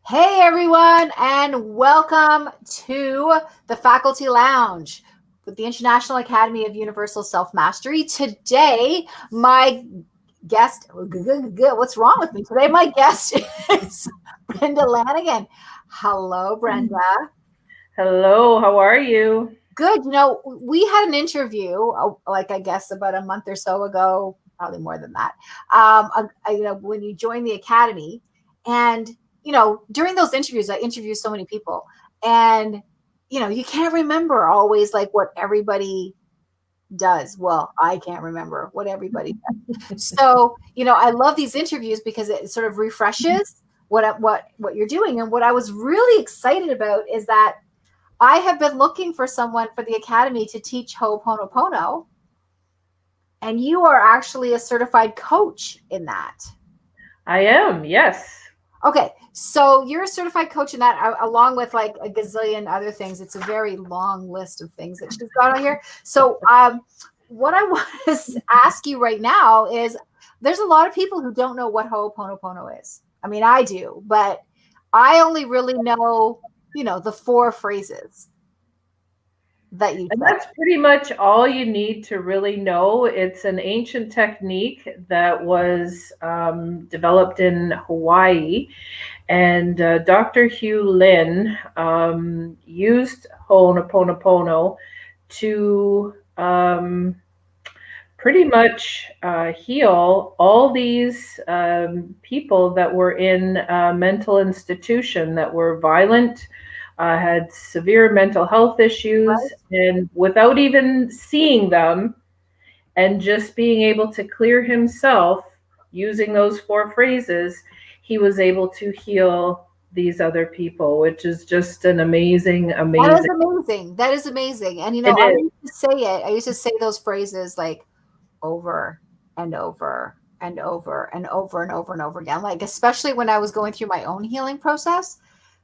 Hey everyone, and welcome to the Faculty Lounge with the International Academy of Universal Self-Mastery. Today, my guest, what's wrong with me? Today, my guest is Brenda Lanigan. Hello, Brenda. Hello, how are you? Good. We had an interview, like I guess about a month or so ago, probably more than that. When you joined the academy, and during those interviews, I interviewed so many people, and you can't remember always like what everybody does. Well, I can't remember what everybody does. So I love these interviews because it sort of refreshes what you're doing. And what I was really excited about is that I have been looking for someone for the academy to teach Hooponopono, and you are actually a certified coach in that. I am, yes. Okay, so you're a certified coach in that, along with like a gazillion other things. It's a very long list of things that she's got on here. So, what I want to ask you right now is, there's a lot of people who don't know what Hooponopono is. I mean, I do, but I only really know the four phrases that you And said. that's pretty much all you need to really know. It's an ancient technique that was developed in Hawaii. And Dr. Hugh Lin used Ho'oponopono to pretty much heal all these people that were in a mental institution that were violent, had severe mental health issues, Right? and without even seeing them and just being able to clear himself using those four phrases, he was able to heal these other people, which is just an amazing, That is amazing. amazing. That is amazing. And It I is. used to say it. I used to say those phrases like over and over and over and over and over and over again. Like especially when I was going through my own healing process.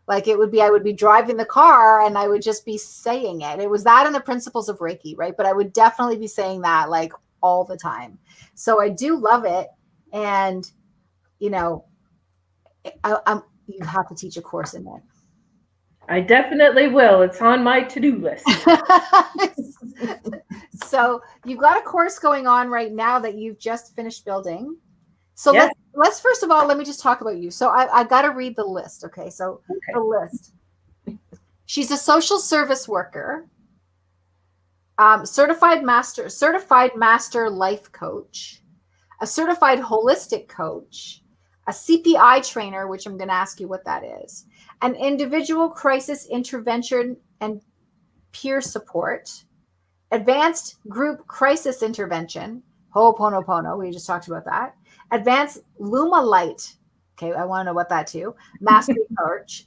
Like I would be driving the car and I would just be saying it. It was that and the principles of Reiki, right? But I would definitely be saying that like all the time. So I do love it. And you know, you have to teach a course in it. I definitely will. It's on my to-do list. So you've got a course going on right now that you've just finished building. So Yes. let's first of all, let me just talk about you. So I got to read the list. Okay. So the Okay. list. She's a social service worker, certified master life coach, a certified holistic coach, a CPI trainer, which I'm going to ask you what that is, an individual crisis intervention and peer support, advanced group crisis intervention, Ho'oponopono, we just talked about that, advanced Luma light. Okay, I want to know what that too. Mastery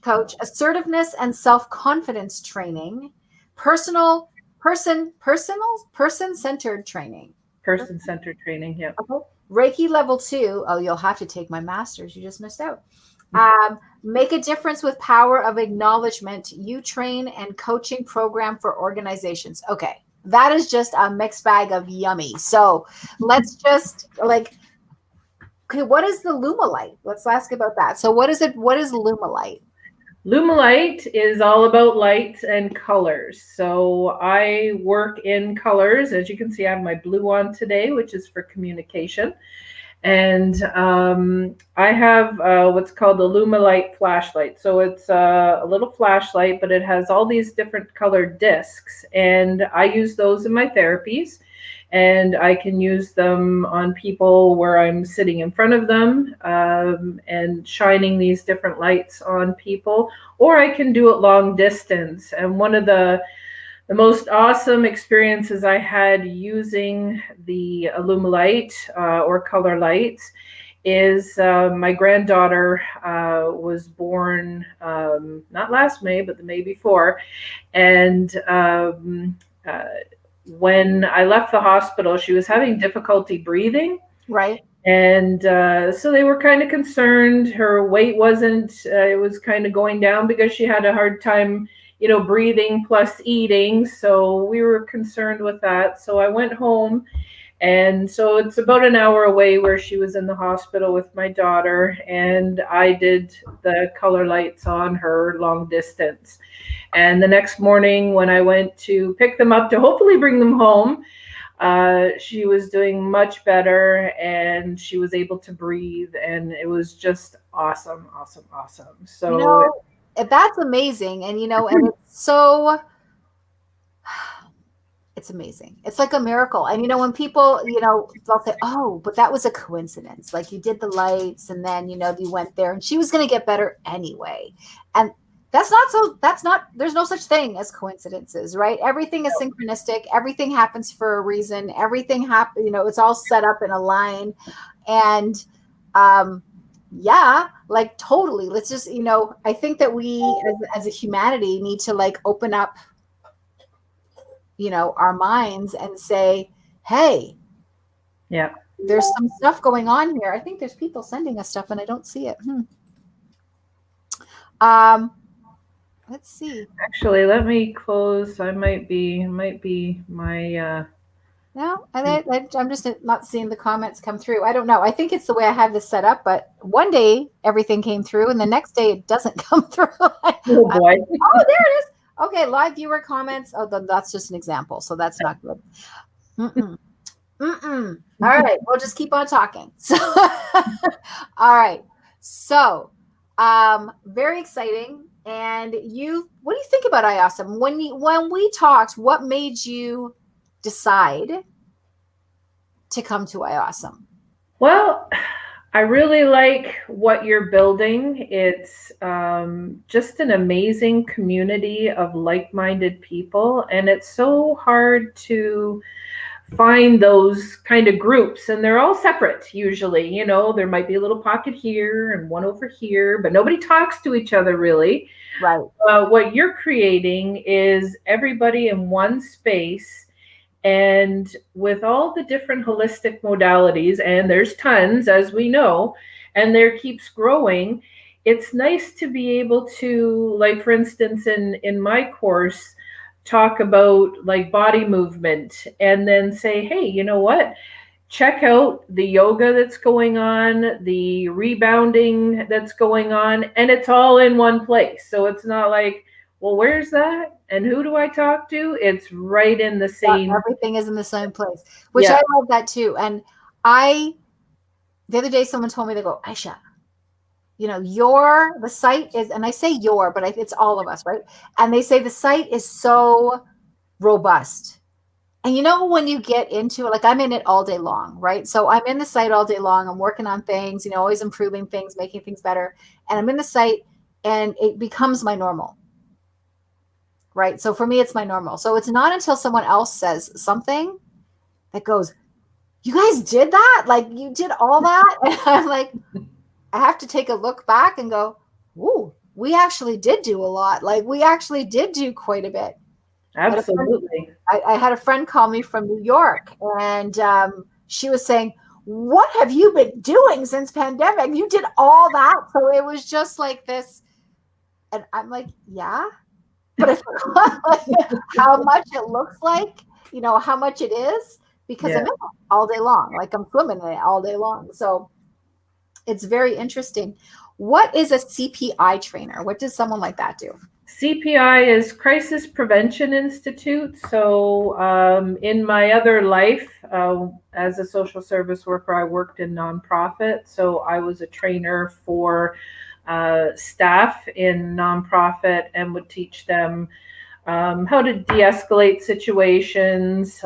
coach, assertiveness and self-confidence training, person-centered training. Person-centered training. Yeah. Okay. Reiki level 2. Oh, you'll have to take my master's. You just missed out. Make a difference with power of acknowledgement. You train and coaching program for organizations. Okay. That is just a mixed bag of yummy. So let's just like, okay, what is the Luma light? Let's ask about that. So what is it? What is Luma light? Lumalight is all about lights and colors. So I work in colors. As you can see, I have my blue on today, which is for communication. And I have what's called the Lumalight flashlight. So it's a little flashlight, but it has all these different colored discs. And I use those in my therapies. And I can use them on people where I'm sitting in front of them and shining these different lights on people. Or I can do it long distance. And one of the most awesome experiences I had using the Illumilight or color lights is my granddaughter was born not last May, but the May before. And when I left the hospital, she was having difficulty breathing. Right. And so they were kind of concerned. Her weight wasn't, it was kind of going down because she had a hard time, breathing plus eating. So we were concerned with that. So I went home And so it's about an hour away where she was in the hospital with my daughter, and I did the color lights on her long distance. And the next morning, when I went to pick them up to hopefully bring them home, she was doing much better and she was able to breathe, and it was just awesome, awesome, awesome. So, that's amazing. And, and it's so, it's amazing. It's like a miracle. And, when people, they'll say, oh, but that was a coincidence. Like you did the lights and then, you went there and she was going to get better anyway. And that's not, there's no such thing as coincidences, right? Everything is synchronistic. Everything happens for a reason. Everything happens, it's all set up in a line. And, yeah, like totally. Let's just, I think that we as a humanity need to like open up, our minds and say, hey, yeah, there's some stuff going on here. I think there's people sending us stuff and I don't see it. Let's see. Actually, let me close. I might be my No, I'm just not seeing the comments come through. I don't know. I think it's the way I have this set up, but one day everything came through and the next day it doesn't come through. Oh boy. Oh, there it is. Okay, live viewer comments. Oh, that's just an example, so that's not good. All right, we'll just keep on talking. So, all right. So, very exciting. And what do you think about IAwesome? When we talked, what made you decide to come to IAwesome? Well, I really like what you're building. It's just an amazing community of like-minded people, and it's so hard to find those kind of groups, and they're all separate usually. There might be a little pocket here and one over here, but nobody talks to each other really. Right. What you're creating is everybody in one space, and with all the different holistic modalities, and there's tons, as we know, and there keeps growing, it's nice to be able to, like, for instance, in my course, talk about like body movement and then say, hey, you know what? Check out the yoga that's going on, the rebounding that's going on, and it's all in one place. So it's not like, well, where's that? And who do I talk to? It's right in the same. Yeah, everything is in the same place, which I love that too. And the other day someone told me, they go, Aisha, the site is, and I say but it's all of us, right? And they say the site is so robust. And when you get into it, like I'm in it all day long, right? So I'm in the site all day long. I'm working on things, always improving things, making things better. And I'm in the site and it becomes my normal, right? So for me, it's my normal. So it's not until someone else says something that goes, you guys did that? Like you did all that? And I'm like, I have to take a look back and go, ooh, we actually did do a lot. Like we actually did do quite a bit. Absolutely. I had a friend call me from New York, and she was saying, what have you been doing since pandemic? You did all that. So it was just like this. And I'm like, yeah, but if how much it looks like, how much it is, because I'm in it all day long. Like I'm swimming in it all day long. So it's very interesting. What is a CPI trainer? What does someone like that do? CPI is Crisis Prevention Institute. So in my other life, as a social service worker, I worked in nonprofit. So I was a trainer for staff in nonprofit and would teach them how to de-escalate situations,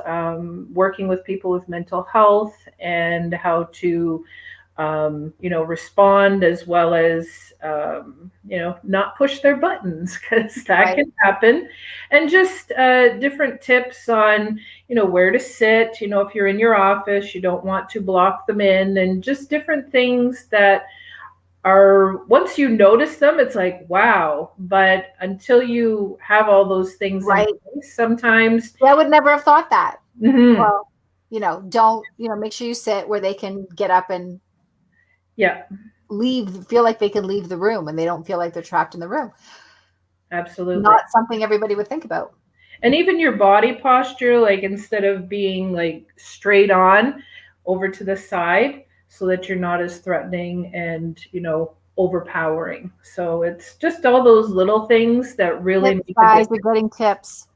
working with people with mental health, and how to respond, as well as, not push their buttons, because that can happen. And just different tips on, where to sit, if you're in your office, you don't want to block them in, and just different things that are, once you notice them, it's like, wow. But until you have all those things in place, sometimes. I would never have thought that. Mm-hmm. Well, don't, make sure you sit where they can get up and feel like they can leave the room and they don't feel like they're trapped in the room. Absolutely. Not something everybody would think about. And even your body posture, like instead of being like straight on, over to the side, so that you're not as threatening and, overpowering. So it's just all those little things that really Tips, make a guys, difference. you're getting tips.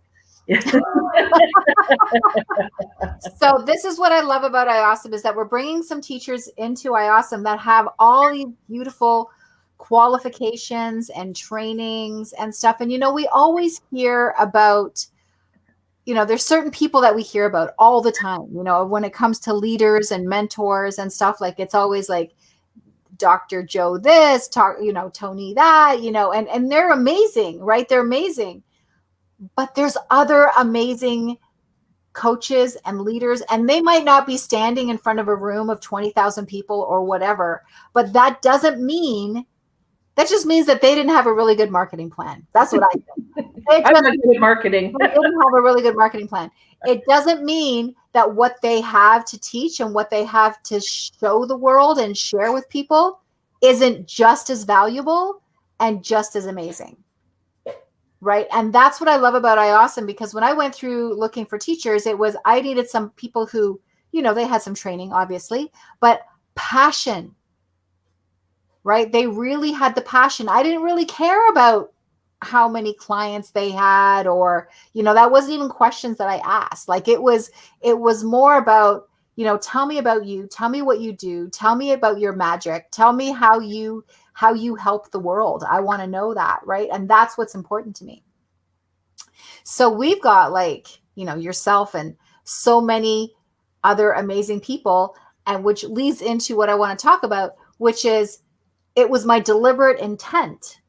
So this is what I love about IAwesome, is that we're bringing some teachers into IAwesome that have all these beautiful qualifications and trainings and stuff. And, we always hear about, there's certain people that we hear about all the time, when it comes to leaders and mentors and stuff. Like, it's always like Dr. Joe this, Tony that, and they're amazing, right? They're amazing. But there's other amazing coaches and leaders, and they might not be standing in front of a room of 20,000 people or whatever, but that just means that they didn't have a really good marketing plan. That's what I think. I'm not good at marketing. They didn't have a really good marketing plan. It doesn't mean that what they have to teach and what they have to show the world and share with people isn't just as valuable and just as amazing. Right. And that's what I love about IAwesome, because when I went through looking for teachers, I needed some people who, they had some training, obviously, but passion, right? They really had the passion. I didn't really care about how many clients they had, or, that wasn't even questions that I asked. Like, it was more about, tell me about you, tell me what you do, tell me about your magic, tell me how you help the world. I want to know that. Right. And that's what's important to me. So we've got, like, yourself and so many other amazing people, and which leads into what I want to talk about, which is, it was my deliberate intent,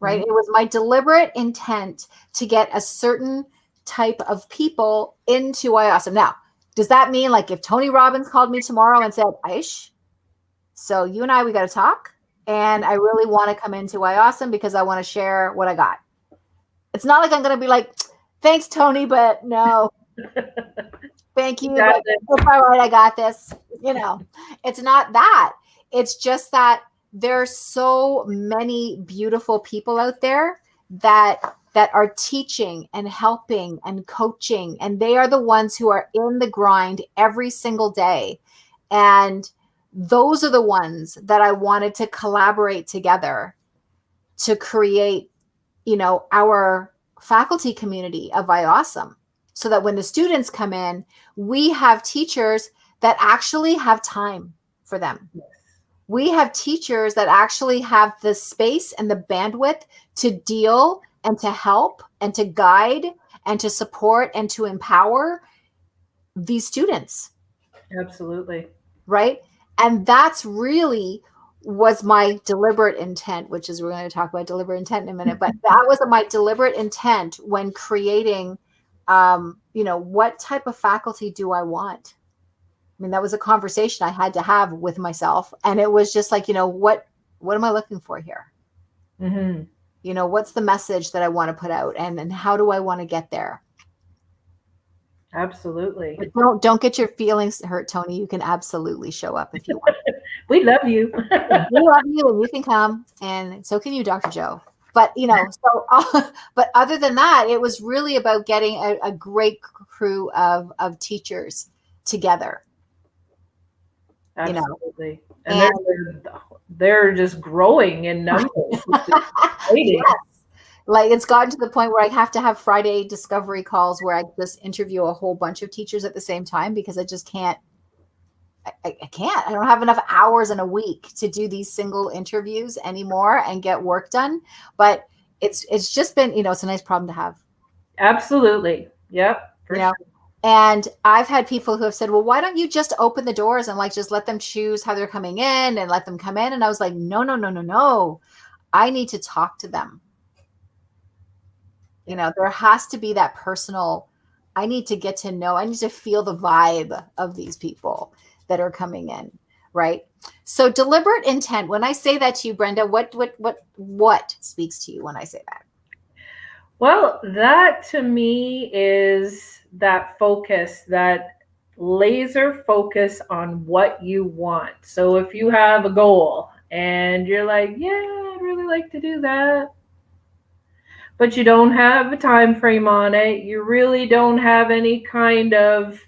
right? Mm-hmm. It was my deliberate intent to get a certain type of people into IAwesome. Now, does that mean, like, if Tony Robbins called me tomorrow and said, Aish, so you and I, we got to talk, and I really want to come into IAwesome because I want to share what I got. It's not like I'm going to be like, thanks, Tony, but no. Thank you. But it's all right. I got this. It's not that. It's just that there's so many beautiful people out there that are teaching and helping and coaching, and they are the ones who are in the grind every single day. And those are the ones that I wanted to collaborate together to create, our faculty community of IAwesome, so that when the students come in, we have teachers that actually have time for them. Yes. We have teachers that actually have the space and the bandwidth to deal and to help and to guide and to support and to empower these students. Absolutely. Right? And that's really was my deliberate intent, which is, we're going to talk about deliberate intent in a minute, but that was my deliberate intent when creating, what type of faculty do I want? I mean, that was a conversation I had to have with myself. And it was just like, what am I looking for here? Mm-hmm. What's the message that I want to put out, and how do I want to get there? Absolutely. But don't get your feelings hurt, Tony. You can absolutely show up if you want. We love you. We love you, and you can come, and so can you, Dr. Joe. But, but other than that, it was really about getting a great crew of teachers together. Absolutely. And they're just growing in numbers. Yes. Like, it's gotten to the point where I have to have Friday discovery calls where I just interview a whole bunch of teachers at the same time, because I just can't. I can't. I don't have enough hours in a week to do these single interviews anymore and get work done. But it's just been, it's a nice problem to have. Absolutely. Yep. Sure. And I've had people who have said, well, why don't you just open the doors and, like, just let them choose how they're coming in and let them come in? And I was like, no. I need to talk to them. There has to be that personal, I need to get to know, I need to feel the vibe of these people that are coming in, right? So deliberate intent, when I say that to you, Brenda, what speaks to you when I say that? Well, that to me is that focus, that laser focus on what you want. So if you have a goal and you're like, yeah, I'd really like to do that, but you don't have a time frame on it. You really don't have any kind of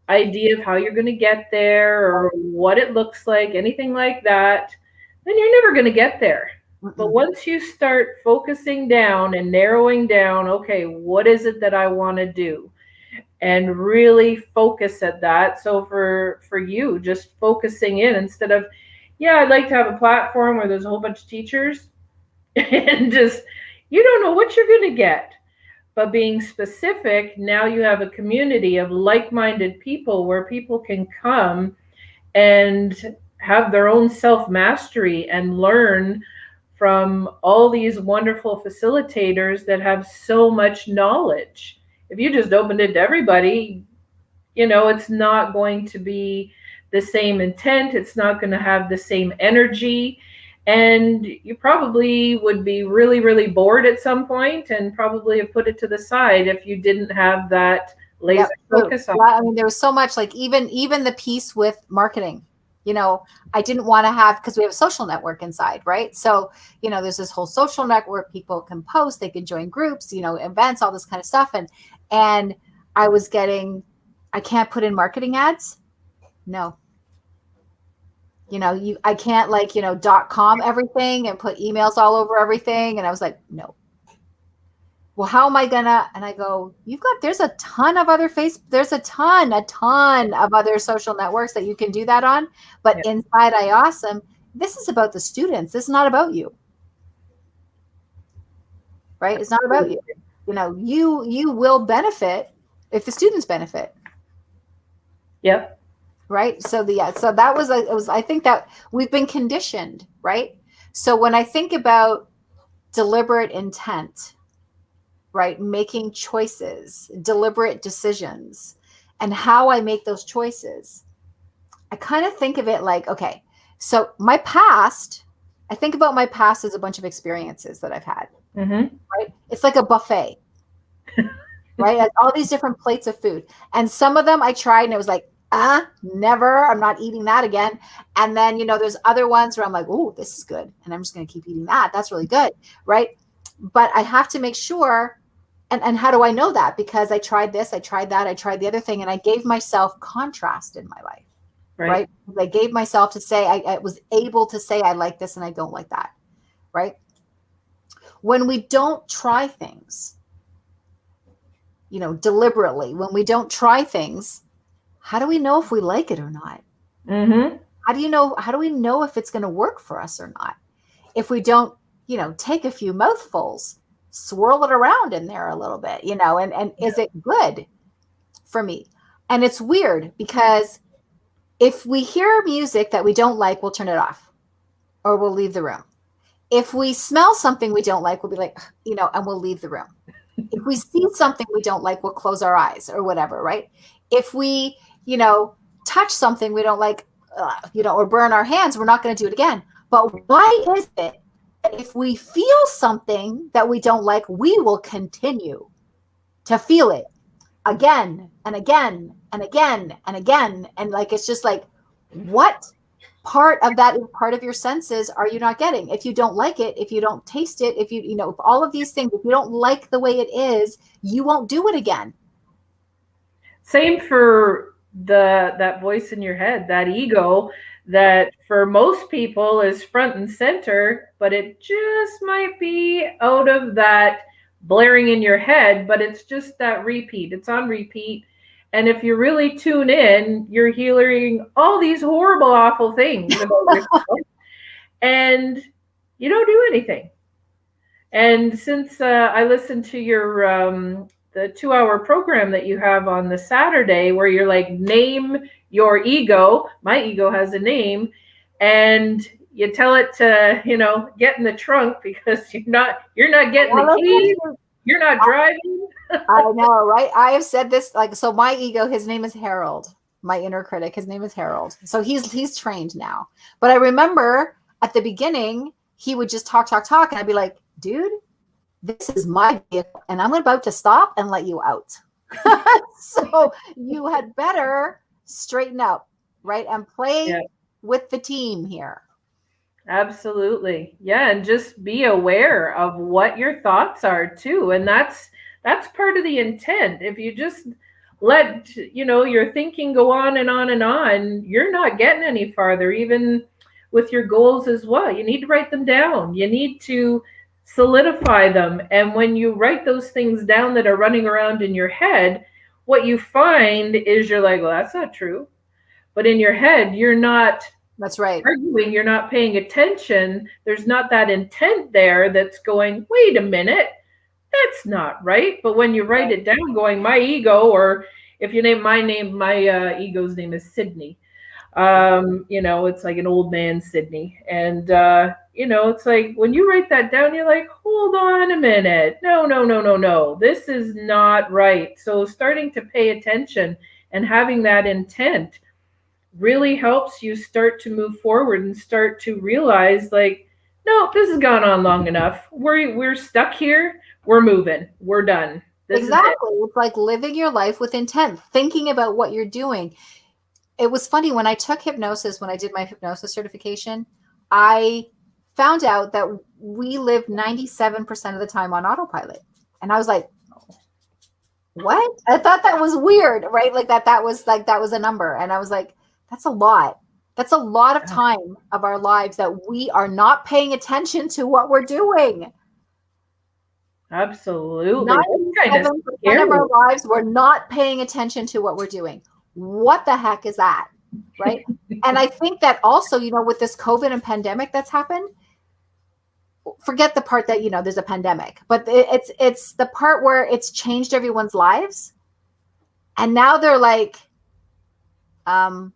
idea of how you're going to get there or what it looks like, anything like that, then you're never going to get there. But once you start focusing down and narrowing down, okay, what is it that I want to do? And really focus at that. So for you, just focusing in instead of, yeah, I'd like to have a platform where there's a whole bunch of teachers and just you don't know what you're going to get. But being specific, now you have a community of like-minded people where people can come and have their own self-mastery and learn from all these wonderful facilitators that have so much knowledge. If you just opened it to everybody, it's not going to be the same intent. It's not going to have the same energy. And you probably would be really, really bored at some point and probably have put it to the side if you didn't have that laser focus on. I mean, there was so much, like even the piece with marketing, I didn't want to have, because we have a social network inside, right? So, there's this whole social network, people can post, they can join groups, events, all this kind of stuff. And I was getting, I can't put in marketing ads. No. I can't .com everything and put emails all over everything. And I was like, no. Well, how am I gonna? And I go, there's a ton of other there's a ton of other social networks that you can do that on. But inside IAwesome, this is about the students. This is not about you. Right? It's not about you. You will benefit if the students benefit. Yep. Right. So that was, I think that we've been conditioned, right? So when I think about deliberate intent, right, making choices, deliberate decisions, and how I make those choices, I kind of think of it like, okay, so my past, I think about my past as a bunch of experiences that I've had, right? It's like a buffet, right? All these different plates of food. And some of them I tried and it was like, never, I'm not eating that again. And then, there's other ones where I'm like, oh, this is good. And I'm just going to keep eating that. That's really good. Right. But I have to make sure. And how do I know that? Because I tried this, I tried that, I tried the other thing. And I gave myself contrast in my life. Right. I gave myself to say, I was able to say, I like this and I don't like that. Right. When we don't try things, deliberately, when we don't try things, how do we know if we like it or not? How do we know if it's going to work for us or not? If we don't, take a few mouthfuls, swirl it around in there a little bit, and is it good for me? And it's weird because if we hear music that we don't like, we'll turn it off or we'll leave the room. If we smell something we don't like, we'll be like, and we'll leave the room. If we see something we don't like, we'll close our eyes or whatever, right? If we, touch something we don't like, or burn our hands, we're not going to do it again. But why is it that if we feel something that we don't like, we will continue to feel it again and again and again and again? And it's just like, what part of that part of your senses are you not getting? If you don't like it, if you don't taste it, if if all of these things, if you don't like the way it is, you won't do it again. Same for that voice in your head, that ego that for most people is front and center, but it just might be out of that blaring in your head, but it's just that repeat. It's on repeat. And if you really tune in, you're hearing all these horrible, awful things about yourself, and you don't do anything. And since I listened to your the 2-hour program that you have on the Saturday, where you're like, name your ego. My ego has a name, and you tell it to, get in the trunk because you're not getting the keys. You're not driving. I know, right? I have said this, so my ego, his name is Harold, my inner critic. His name is Harold. So he's trained now. But I remember at the beginning, he would just talk. And I'd be like, dude, this is my vehicle and I'm about to stop and let you out. So you had better straighten up, right? And play with the team here. Absolutely. Yeah, and just be aware of what your thoughts are too. And that's part of the intent. If you just let, your thinking go on and on and on, you're not getting any farther, even with your goals as well. You need to write them down. You need to solidify them. And when you write those things down that are running around in your head, what you find is you're like, well, that's not true. But in your head, you're not That's right. arguing, you're not paying attention. There's not that intent there that's going, wait a minute, that's not right. But when you write it down, going, my ego, or if you name my name, my ego's name is Sydney. It's like an old man Sydney. And, it's like when you write that down, you're like, hold on a minute. No, no, no, no, no. This is not right. So starting to pay attention and having that intent really helps you start to move forward and start to realize, like, no, this has gone on long enough. We're stuck here. We're moving. We're done. This is it. Exactly. It's like living your life with intent, thinking about what you're doing. It was funny when I took hypnosis, when I did my hypnosis certification, I found out that we live 97% of the time on autopilot. And I was like, what? I thought that was weird, right? Like that was a number. And I was like, that's a lot. That's a lot of time of our lives that we are not paying attention to what we're doing. Absolutely. That's kind of 97% of our lives, we're not paying attention to what we're doing. What the heck is that? Right. And I think that also, with this COVID and pandemic that's happened, forget the part that, there's a pandemic, but it's the part where it's changed everyone's lives. And now they're like, my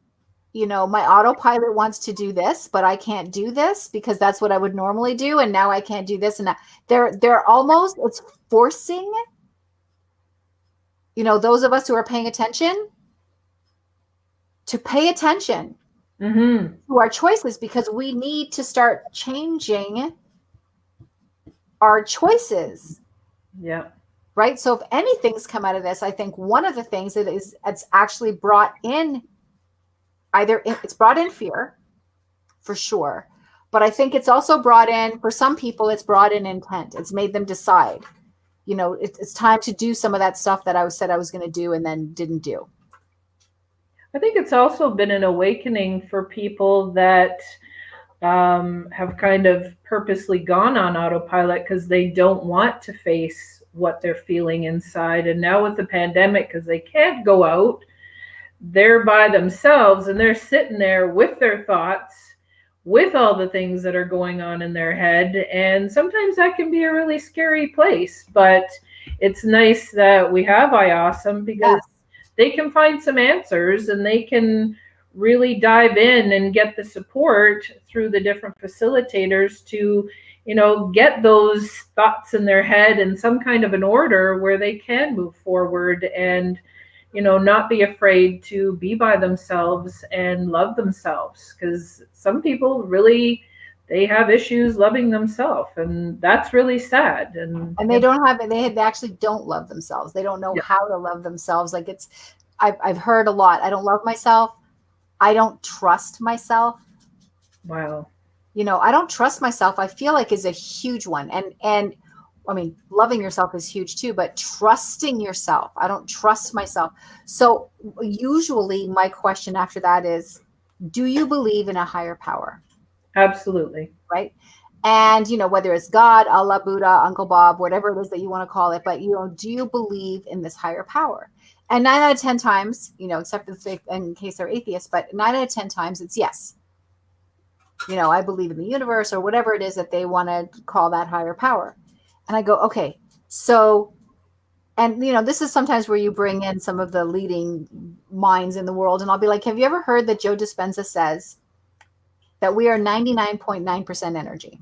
autopilot wants to do this, but I can't do this because that's what I would normally do. And now I can't do this. And they're almost, it's forcing, those of us who are paying attention to pay attention to our choices, because we need to start changing our choices. Yeah. Right. So if anything's come out of this, I think one of the things that it's actually brought in, either it's brought in fear for sure, but I think it's also brought in, for some people, it's brought in intent. It's made them decide, it's time to do some of that stuff that I said I was going to do and then didn't do. I think it's also been an awakening for people that have kind of purposely gone on autopilot because they don't want to face what they're feeling inside. And now with the pandemic, because they can't go out, they're by themselves and they're sitting there with their thoughts, with all the things that are going on in their head. And sometimes that can be a really scary place, but it's nice that we have IAwesome, because they can find some answers and they can really dive in and get the support through the different facilitators to, get those thoughts in their head in some kind of an order where they can move forward and, not be afraid to be by themselves and love themselves. Because some people really, they have issues loving themselves, and that's really sad. And they don't have it. They actually don't love themselves. They don't know how to love themselves. Like I've heard a lot. I don't love myself. I don't trust myself. Wow. I don't trust myself, I feel like, is a huge one. And I mean, loving yourself is huge too, but trusting yourself, I don't trust myself. So usually my question after that is, do you believe in a higher power? Absolutely. Right. And, whether it's God, Allah, Buddha, Uncle Bob, whatever it is that you want to call it, but, do you believe in this higher power? And 9 out of 10 times, except in case they're atheists, but 9 out of 10 times it's yes. I believe in the universe, or whatever it is that they want to call that higher power. And I go, okay, so, and, this is sometimes where you bring in some of the leading minds in the world. And I'll be like, have you ever heard that Joe Dispenza says that we are 99.9% energy?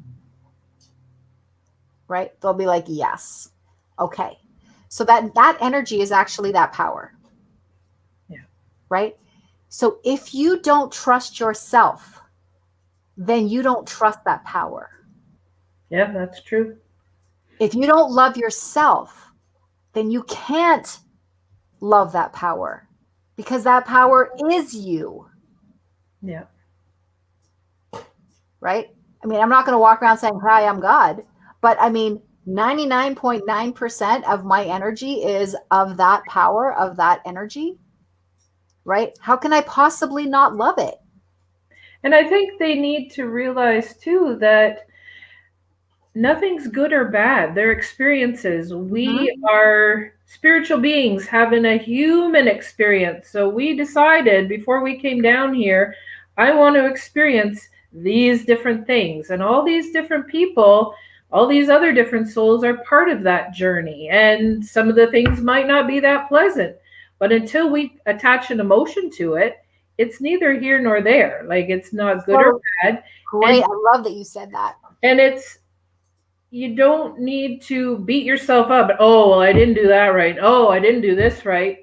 Right? They'll be like, yes. Okay. So that energy is actually that power. Yeah. Right? So if you don't trust yourself, then you don't trust that power. Yeah, that's true. If you don't love yourself, then you can't love that power, because that power is you. Yeah. Right? I mean, I'm not going to walk around saying, hi, I'm God. But I mean, 99.9% of my energy is of that power, of that energy, right? How can I possibly not love it? And I think they need to realize too that nothing's good or bad. They're experiences. We are spiritual beings having a human experience. So we decided before we came down here, I want to experience these different things. And all these different people, all these other different souls are part of that journey. And some of the things might not be that pleasant. But until we attach an emotion to it, it's neither here nor there. Like it's not good or So bad. great. I love that you said that. And it's, you don't need to beat yourself up. Oh, well, I didn't do that right. Oh, I didn't do this right.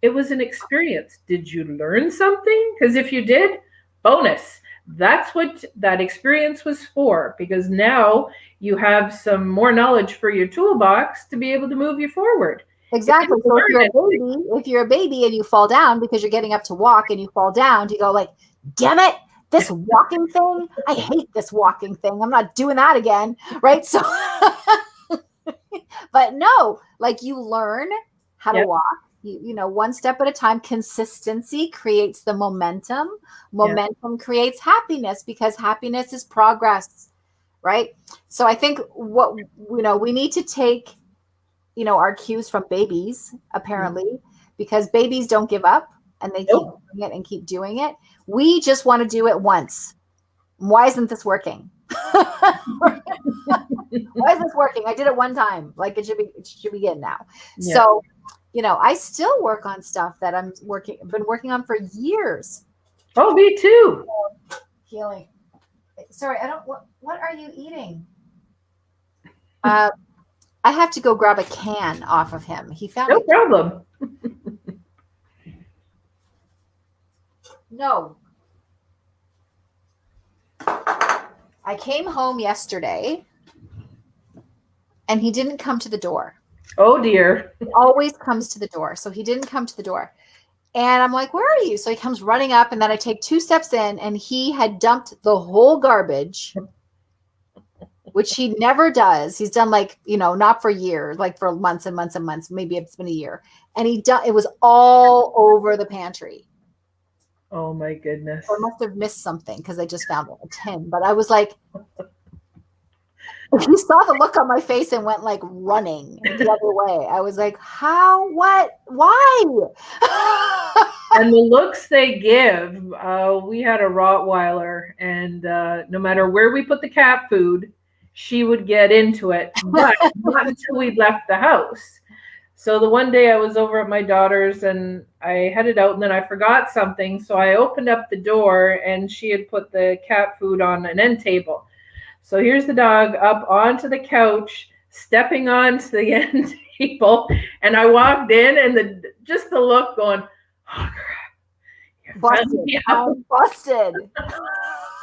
It was an experience. Did you learn something? Because if you did, bonus. That's what that experience was for, because now you have some more knowledge for your toolbox to be able to move you forward. Exactly. So if you're a baby and you fall down because you're getting up to walk and you fall down, you go like, damn it, this walking thing, I hate this walking thing. I'm not doing that again. Right. So, but no, like you learn how to walk, you know, one step at a time. Consistency creates the momentum. Momentum creates happiness, because happiness is progress. Right. So I think what, you know, we need to take, you know, our cues from babies, apparently, because babies don't give up and they keep doing it and keep doing it. We just want to do it once. Why isn't this working? Why is this working? I did it one time. Like it should be good now. Yeah. So, you know, I still work on stuff that I've been working on for years. Oh, me too. Healing. Sorry, what are you eating? I have to go grab a can off of him. He found no problem. No. I came home yesterday and he didn't come to the door. Oh dear. He always comes to the door. So he didn't come to the door. And I'm like, where are you? So he comes running up, and then I take 2 steps in and he had dumped the whole garbage, which he never does. He's done like, you know, not for years, like for months and months and months. Maybe it's been a year. And it was all over the pantry. Oh my goodness. I must have missed something because I just found a tin. But I was like, he saw the look on my face and went like running the other way. I was like, how, what, why? And the looks they give, we had a Rottweiler, and no matter where we put the cat food, she would get into it, but not until we left the house. So the one day I was over at my daughter's and I headed out, and then I forgot something. So I opened up the door and she had put the cat food on an end table. So here's the dog up onto the couch, stepping onto the end table. And I walked in, and just the look going, oh crap. Busted. I'm busted.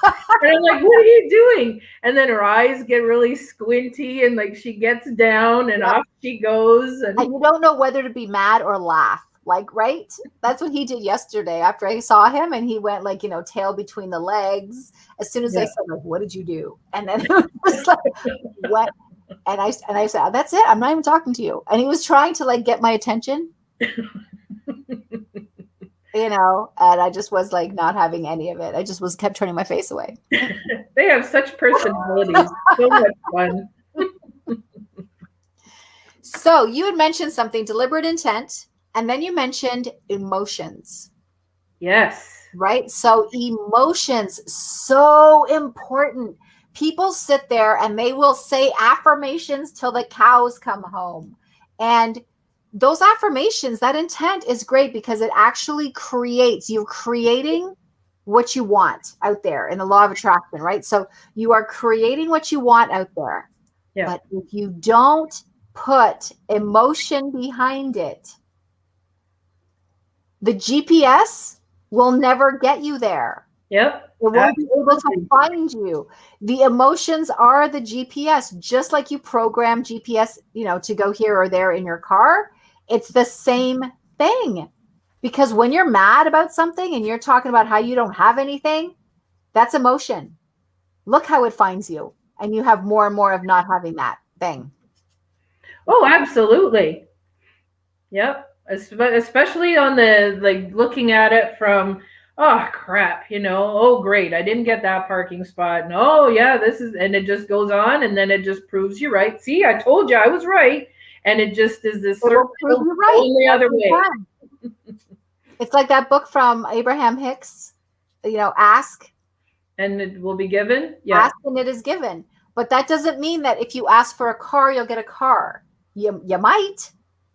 And I'm like, what are you doing? And then her eyes get really squinty, and like she gets down and off she goes. And you don't know whether to be mad or laugh. Like, right? That's what he did yesterday after I saw him, and he went like, you know, tail between the legs. As soon as I said, like, what did you do? And then it was like, what? And I said, that's it. I'm not even talking to you. And he was trying to like get my attention. You know, and I just was like not having any of it. I just kept turning my face away. They have such personalities. So much fun. So you had mentioned something, deliberate intent, and then you mentioned emotions. Yes. Right? So emotions, so important. People sit there and they will say affirmations till the cows come home. And those affirmations, that intent is great because it actually you're creating what you want out there in the law of attraction, right? So you are creating what you want out there. Yeah. But if you don't put emotion behind it, the GPS will never get you there. Yep. It won't be able to find you. The emotions are the GPS, just like you program GPS, you know, to go here or there in your car. It's the same thing, because when you're mad about something and you're talking about how you don't have anything, that's emotion. look how it finds you. And you have more and more of not having that. Bang. Oh, absolutely. Yep. Especially on the, like, looking at it from, oh crap, oh great, I didn't get that parking spot. And oh yeah, this is, and it just goes on, and then it just proves you right. See, I told you I was right. And it just is this circle prove you right. going the other way. It's like that book from Abraham Hicks, ask. And it will be given. Yeah. Ask and it is given. But that doesn't mean that if you ask for a car, you'll get a car. You might.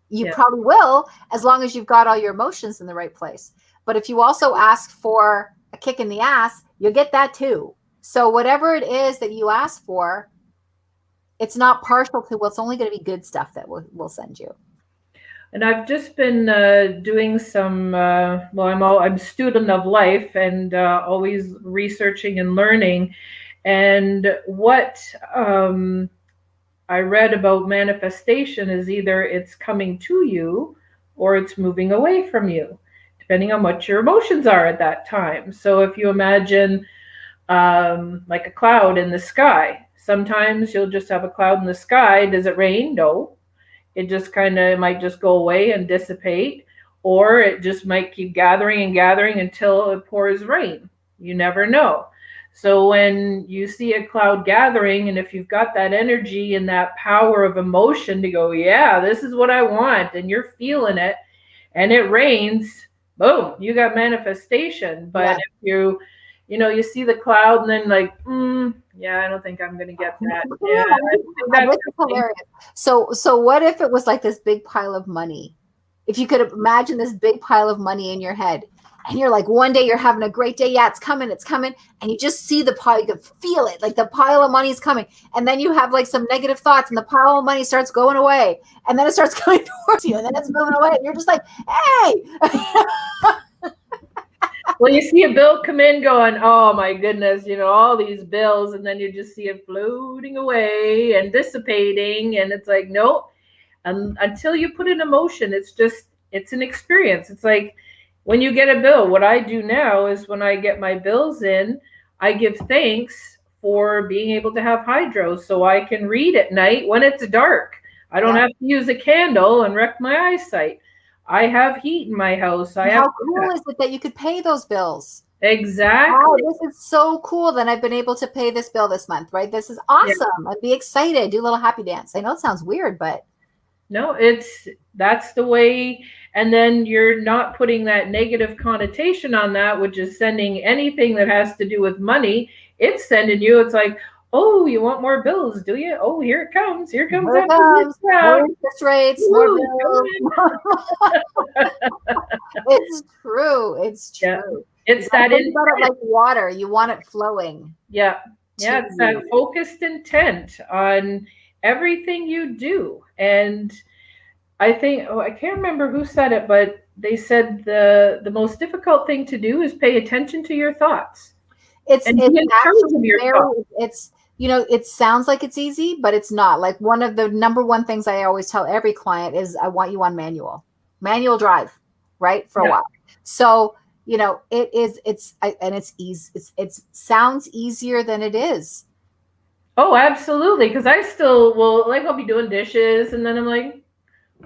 You probably will, as long as you've got all your emotions in the right place. But if you also ask for a kick in the ass, you'll get that too. So whatever it is that you ask for, it's not partial to, well, it's only going to be good stuff that we'll send you. And I've just been doing some, I'm a student of life, and always researching and learning. And what I read about manifestation is either it's coming to you or it's moving away from you, depending on what your emotions are at that time. So if you imagine like a cloud in the sky, sometimes you'll just have a cloud in the sky. Does it rain? No. It just might just go away and dissipate, or it just might keep gathering and gathering until it pours rain. You never know. So when you see a cloud gathering, and if you've got that energy and that power of emotion to go, yeah, this is what I want, and you're feeling it, and it rains, boom, you got manifestation. But if you see the cloud and then like, yeah, I don't think I'm going to get that. Yeah, that's hilarious. So what if it was like this big pile of money? If you could imagine this big pile of money in your head, and you're like, one day you're having a great day. Yeah, it's coming. And you just see the pile, you can feel it. Like the pile of money is coming. And then you have like some negative thoughts, and the pile of money starts going away. And then it starts coming towards you, and then it's moving away. And you're just like, hey. Well, you see a bill come in going, oh my goodness, all these bills. And then you just see it floating away and dissipating. And it's like, nope. Until you put in emotion, it's an experience. It's like, when you get a bill, what I do now is when I get my bills in, I give thanks for being able to have hydro so I can read at night when it's dark. I don't have to use a candle and wreck my eyesight. I have heat in my house. How cool is it that you could pay those bills? Exactly. Oh, this is so cool that I've been able to pay this bill this month, right? This is awesome. Yeah. I'd be excited. Do a little happy dance. I know it sounds weird, but no, that's the way. And then you're not putting that negative connotation on that, which is sending anything that has to do with money. It's sending you, it's like, oh, you want more bills, do you? Oh, here it comes. Here comes more interest rates, more bills. It's true. It's true. Yeah. It's that intent. Like water. You want it flowing. Yeah. Yeah. It's that focused intent on everything you do. And I think, I can't remember who said it, but they said the most difficult thing to do is pay attention to your thoughts. It's it sounds like it's easy, but it's not. Like one of the number one things I always tell every client is I want you on manual drive, right? For a while. So, it's easy. It sounds easier than it is. Oh, absolutely. Because I still will, like, I'll be doing dishes, and then I'm like,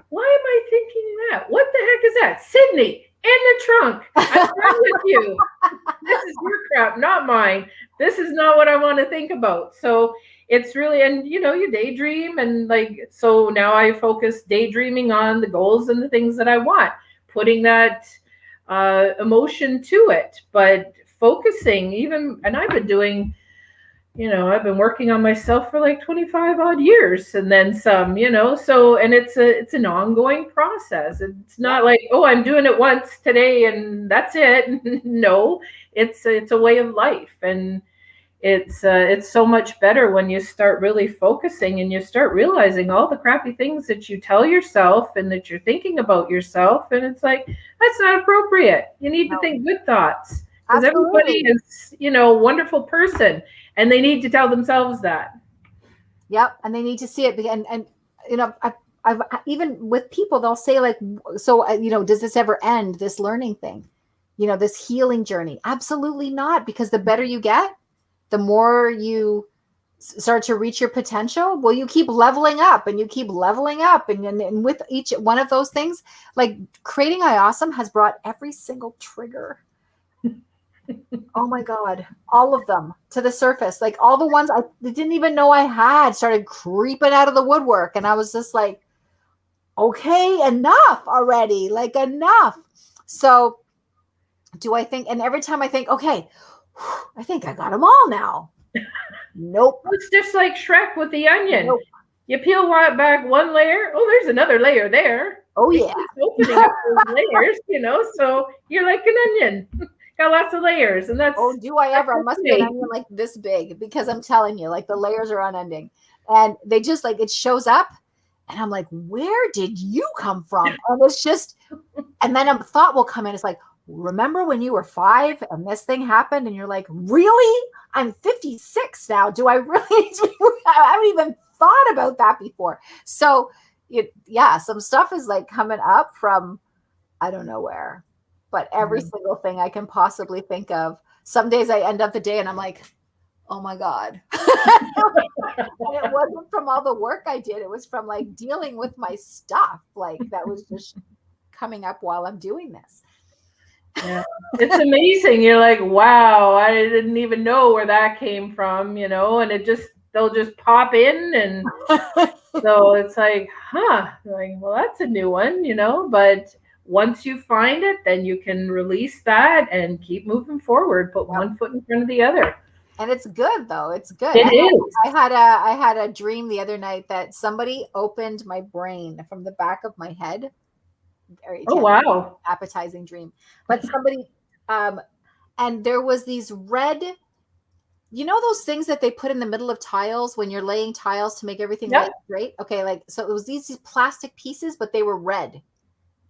why am I thinking that? What the heck is that? Sydney, in the trunk. I'm done with you. This is your crap, not mine. This is not what I want to think about. So it's really, and you daydream, and like, so now I focus daydreaming on the goals and the things that I want, putting that emotion to it, but focusing even, and I've been doing, I've been working on myself for like 25 odd years and then some, so, and it's an ongoing process. It's not like, oh, I'm doing it once today and that's it. No, it's a way of life. And it's so much better when you start really focusing and you start realizing all the crappy things that you tell yourself and that you're thinking about yourself. And it's like, that's not appropriate. You need to think good thoughts, because everybody is, a wonderful person. And they need to tell themselves that. Yep. And they need to see it. And I've even with people, they'll say like, so, does this ever end, this learning thing, this healing journey? Absolutely not. Because the better you get, the more you start to reach your potential, well, you keep leveling up and you keep leveling up. And with each one of those things, like creating IAwesome has brought every single trigger. Oh my God, all of them to the surface. Like all the ones I didn't even know I had started creeping out of the woodwork. And I was just like, okay, enough already, like enough. So do I think, and every time I think, okay, I think I got them all now. Nope. It's just like Shrek with the onion. Nope. You peel back one layer. Oh, there's another layer there. Oh yeah. It's opening up those layers, so you're like an onion. Got lots of layers, and that's. Oh, do I ever? I must be an onion like this big, because I'm telling you, like the layers are unending, and they just like it shows up, and I'm like, where did you come from? And it's just, and then a thought will come in. It's like, remember when you were 5 and this thing happened, and you're like, really? I'm 56 now. Do I really? I haven't even thought about that before. So, some stuff is like coming up from I don't know where. But every single thing I can possibly think of. Some days I end up the day and I'm like, oh my God. And it wasn't from all the work I did. It was from like dealing with my stuff. Like that was just coming up while I'm doing this. Yeah. It's amazing. You're like, wow, I didn't even know where that came from, and they'll just pop in. And so it's like, like, well, that's a new one, but once you find it, then you can release that and keep moving forward. Put one foot in front of the other. And it's good though. It's good. It is. I had a dream the other night that somebody opened my brain from the back of my head. Very wow. Appetizing dream. But somebody and there was these red, those things that they put in the middle of tiles when you're laying tiles to make everything lay straight? Okay, like so it was these plastic pieces, but they were red.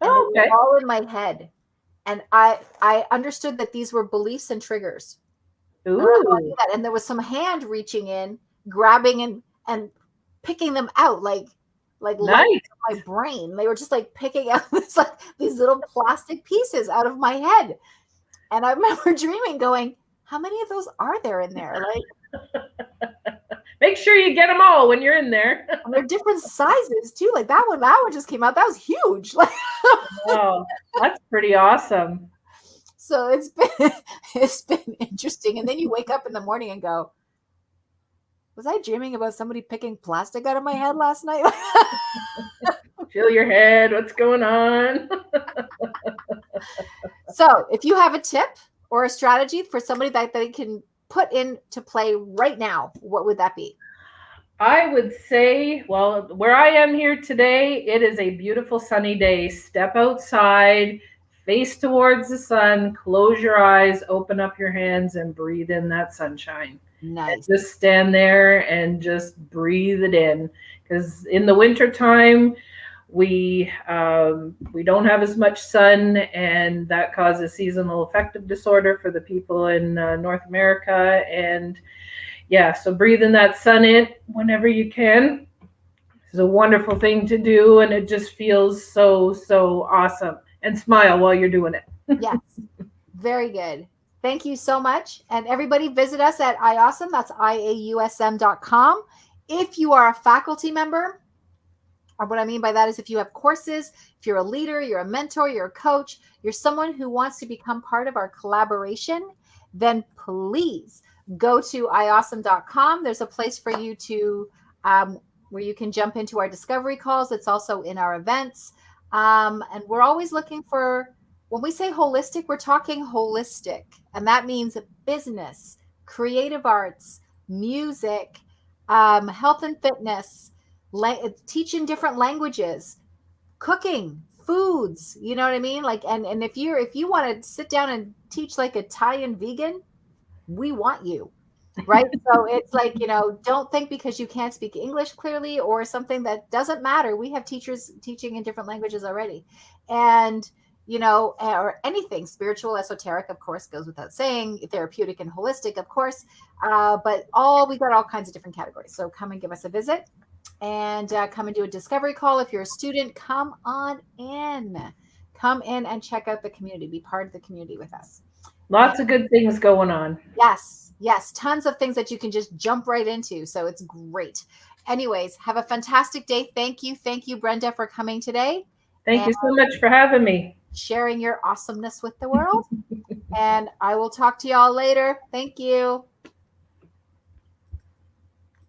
And they were all in my head. And I understood that these were beliefs and triggers. Ooh. And there was some hand reaching in, grabbing and picking them out like nice. My brain. They were just like picking out these little plastic pieces out of my head. And I remember dreaming going, how many of those are there in there? Like make sure you get them all when you're in there. And they're different sizes too. Like that one just came out. That was huge. Wow, that's pretty awesome. So it's been interesting. And then you wake up in the morning and go, was I dreaming about somebody picking plastic out of my head last night? Feel your head. What's going on? So if you have a tip or a strategy for somebody that they can put into play right now, what would that be? I would say, well, where I am here today, it is a beautiful sunny day. Step outside, face towards the sun, close your eyes, open up your hands, and breathe in that sunshine. Nice. And just stand there and just breathe it in. Because in the wintertime, we don't have as much sun, and that causes seasonal affective disorder for the people in North America. And so breathing that sun in whenever you can is a wonderful thing to do, and it just feels so awesome. And smile while you're doing it. Yes, very good. Thank you so much. And everybody visit us at IAwesome. That's IAwesome.com. If you are a faculty member, or what I mean by that is if you have courses, if you're a leader, you're a mentor, you're a coach, you're someone who wants to become part of our collaboration, then please go to IAwesome.com. There's a place for you to where you can jump into our discovery calls. It's also in our events. And we're always looking for, when we say holistic, we're talking holistic. And that means business, creative arts, music, health and fitness, teaching different languages, cooking, foods, you know what I mean? Like, and if you want to sit down and teach like Italian vegan, we want you, right? So it's like, don't think because you can't speak English clearly or something that doesn't matter. We have teachers teaching in different languages already. And, or anything spiritual, esoteric, of course, goes without saying, therapeutic and holistic, of course. But we got all kinds of different categories. So come and give us a visit and come and do a discovery call. If you're a student, come on in. Come in and check out the community. Be part of the community with us. Lots of good things going on. Yes. Yes, tons of things that you can just jump right into. So it's great. Anyways, have a fantastic day. Thank you. Thank you, Brenda, for coming today Thank and you so much for having me. sharing your awesomeness with the world. And I will talk to y'all later. Thank you.